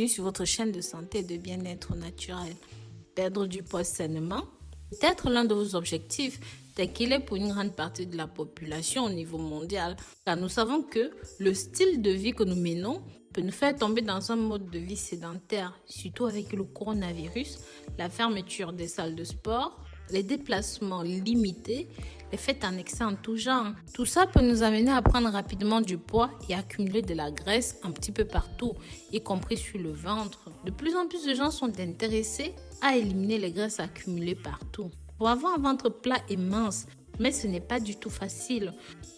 bienvenue sur votre chaîne de santé et de bien-être naturel. Perdre du poids sainement peut être l'un de vos objectifs, tel qu'il est pour une grande partie de la population au niveau mondial, car nous savons que le style de vie que nous menons peut nous faire tomber dans un mode de vie sédentaire, surtout avec le coronavirus, la fermeture des salles de sport, les déplacements limités, les fêtes en excès en tout genre. Tout ça peut nous amener à prendre rapidement du poids et accumuler de la graisse un petit peu partout, y compris sur le ventre. De plus en plus de gens sont intéressés à éliminer les graisses accumulées partout. Pour avoir un ventre plat et mince, mais ce n'est pas du tout facile.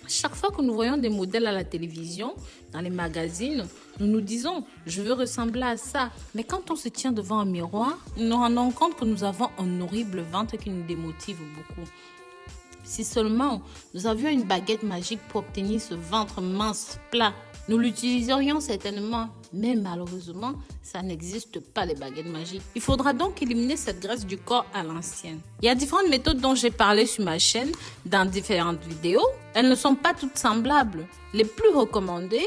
Chaque fois que nous voyons des modèles à la télévision, dans les magazines, nous nous disons « je veux ressembler à ça ». Mais quand on se tient devant un miroir, nous nous rendons compte que nous avons un horrible ventre qui nous démotive beaucoup. Si seulement nous avions une baguette magique pour obtenir ce ventre mince, plat, nous l'utiliserions certainement, mais malheureusement, ça n'existe pas les baguettes magiques. Il faudra donc éliminer cette graisse du corps à l'ancienne. Il y a différentes méthodes dont j'ai parlé sur ma chaîne dans différentes vidéos. Elles ne sont pas toutes semblables. Les plus recommandées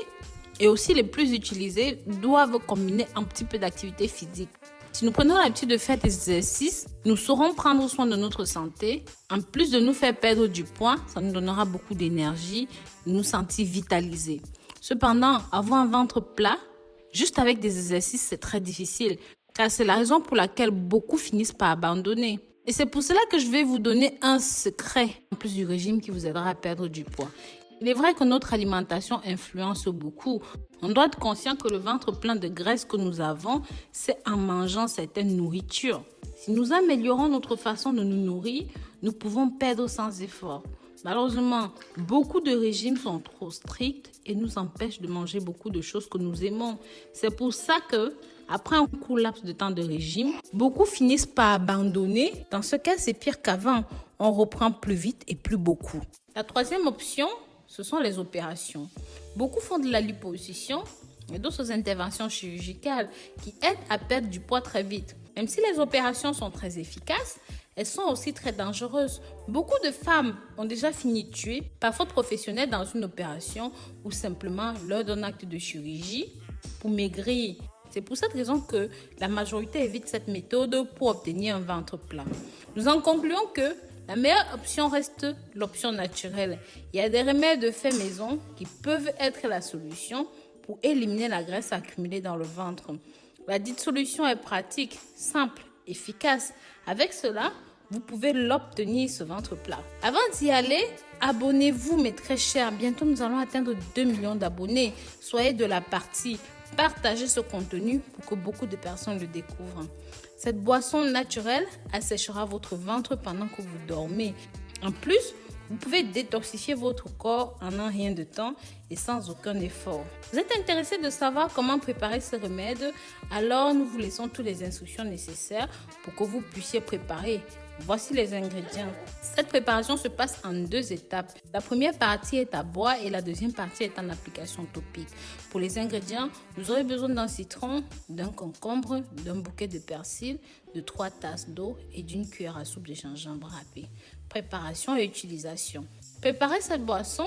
et aussi les plus utilisées doivent combiner un petit peu d'activité physique. Si nous prenons l'habitude de faire des exercices, nous saurons prendre soin de notre santé. En plus de nous faire perdre du poids, ça nous donnera beaucoup d'énergie, nous sentir vitalisés. Cependant, avoir un ventre plat, juste avec des exercices, c'est très difficile, car c'est la raison pour laquelle beaucoup finissent par abandonner. Et c'est pour cela que je vais vous donner un secret, en plus du régime qui vous aidera à perdre du poids. Il est vrai que notre alimentation influence beaucoup. On doit être conscient que le ventre plein de graisse que nous avons, c'est en mangeant certaines nourritures. Si nous améliorons notre façon de nous nourrir, nous pouvons perdre sans effort. Malheureusement, beaucoup de régimes sont trop stricts et nous empêchent de manger beaucoup de choses que nous aimons. C'est pour ça que, après un court laps de temps de régime, beaucoup finissent par abandonner. Dans ce cas, c'est pire qu'avant. On reprend plus vite et plus beaucoup. La troisième option, ce sont les opérations. Beaucoup font de la liposuction et d'autres interventions chirurgicales qui aident à perdre du poids très vite. Même si les opérations sont très efficaces, elles sont aussi très dangereuses. Beaucoup de femmes ont déjà fini tuées par faute professionnelle dans une opération ou simplement lors d'un acte de chirurgie pour maigrir. C'est pour cette raison que la majorité évite cette méthode pour obtenir un ventre plat. Nous en concluons que la meilleure option reste l'option naturelle. Il y a des remèdes faits maison qui peuvent être la solution pour éliminer la graisse accumulée dans le ventre. La dite solution est pratique, simple, efficace. Avec cela, vous pouvez l'obtenir, ce ventre plat. Avant d'y aller, abonnez-vous mes très chers. Bientôt, nous allons atteindre 2 millions d'abonnés. Soyez de la partie. Partagez ce contenu pour que beaucoup de personnes le découvrent. Cette boisson naturelle asséchera votre ventre pendant que vous dormez. En plus, vous pouvez détoxifier votre corps en un rien de temps et sans aucun effort. Vous êtes intéressé de savoir comment préparer ce remède? Alors, nous vous laissons toutes les instructions nécessaires pour que vous puissiez préparer. Voici les ingrédients. Cette préparation se passe en 2 étapes. La première partie est à boire et la deuxième partie est en application topique. Pour les ingrédients, vous aurez besoin d'un citron, d'un concombre, d'un bouquet de persil, de 3 tasses d'eau et d'une cuillère à soupe de gingembre râpé. Préparation et utilisation. Préparer cette boisson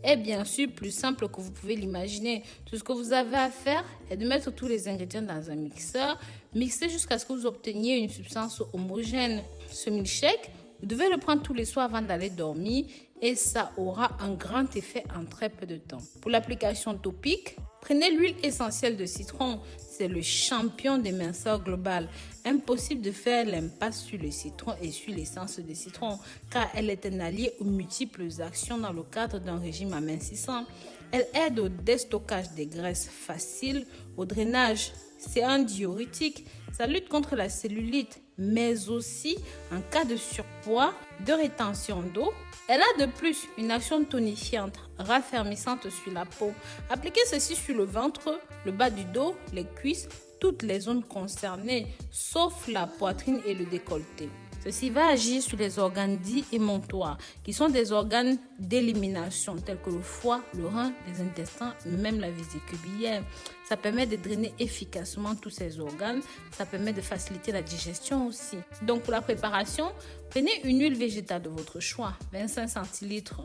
est bien sûr plus simple que vous pouvez l'imaginer. Tout ce que vous avez à faire est de mettre tous les ingrédients dans un mixeur, mixer jusqu'à ce que vous obteniez une substance homogène. Ce milkshake, vous devez le prendre tous les soirs avant d'aller dormir et ça aura un grand effet en très peu de temps. Pour l'application topique, prenez l'huile essentielle de citron. C'est le champion des minceurs globales. Impossible de faire l'impasse sur le citron et sur l'essence de citron car elle est un allié aux multiples actions dans le cadre d'un régime amincissant. Elle aide au déstockage des graisses faciles, au drainage. C'est un diurétique. Ça lutte contre la cellulite, mais aussi en cas de surpoids, de rétention d'eau. Elle a de plus une action tonifiante, raffermissante sur la peau. Appliquez ceci sur le ventre, le bas du dos, les cuisses, toutes les zones concernées, sauf la poitrine et le décolleté. Ceci va agir sur les organes dits émontoires, qui sont des organes d'élimination, tels que le foie, le rein, les intestins, même la vésicule biliaire. Ça permet de drainer efficacement tous ces organes. Ça permet de faciliter la digestion aussi. Donc pour la préparation, prenez une huile végétale de votre choix, 25 centilitres,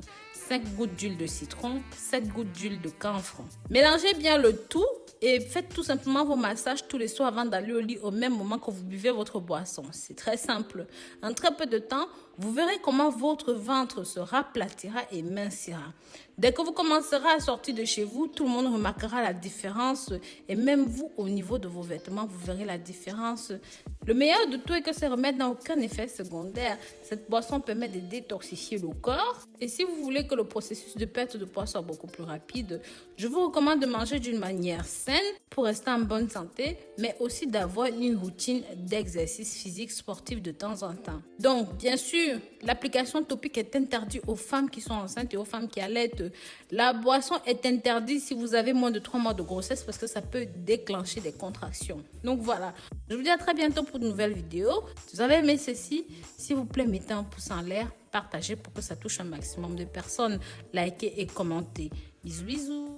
5 gouttes d'huile de citron, 7 gouttes d'huile de camphre. Mélangez bien le tout et faites tout simplement vos massages tous les soirs avant d'aller au lit au même moment que vous buvez votre boisson. C'est très simple. En très peu de temps, vous verrez comment votre ventre se raplatira et mincira. Dès que vous commencerez à sortir de chez vous, tout le monde remarquera la différence et même vous, au niveau de vos vêtements, vous verrez la différence. Le meilleur de tout est que ces remèdes n'ont aucun effet secondaire. Cette boisson permet de détoxifier le corps. Et si vous voulez que le processus de perte de poids soit beaucoup plus rapide, je vous recommande de manger d'une manière saine pour rester en bonne santé, mais aussi d'avoir une routine d'exercice physique sportif de temps en temps. Donc, bien sûr, l'application topique est interdite aux femmes qui sont enceintes et aux femmes qui allaitent. La boisson est interdite si vous avez moins de 3 mois de grossesse parce que ça peut déclencher des contractions. Donc voilà, je vous dis à très bientôt pour de nouvelles vidéos. Si vous avez aimé ceci, s'il vous plaît, mettez un pouce en l'air, partagez pour que ça touche un maximum de personnes, likez et commentez. Bisous, bisous.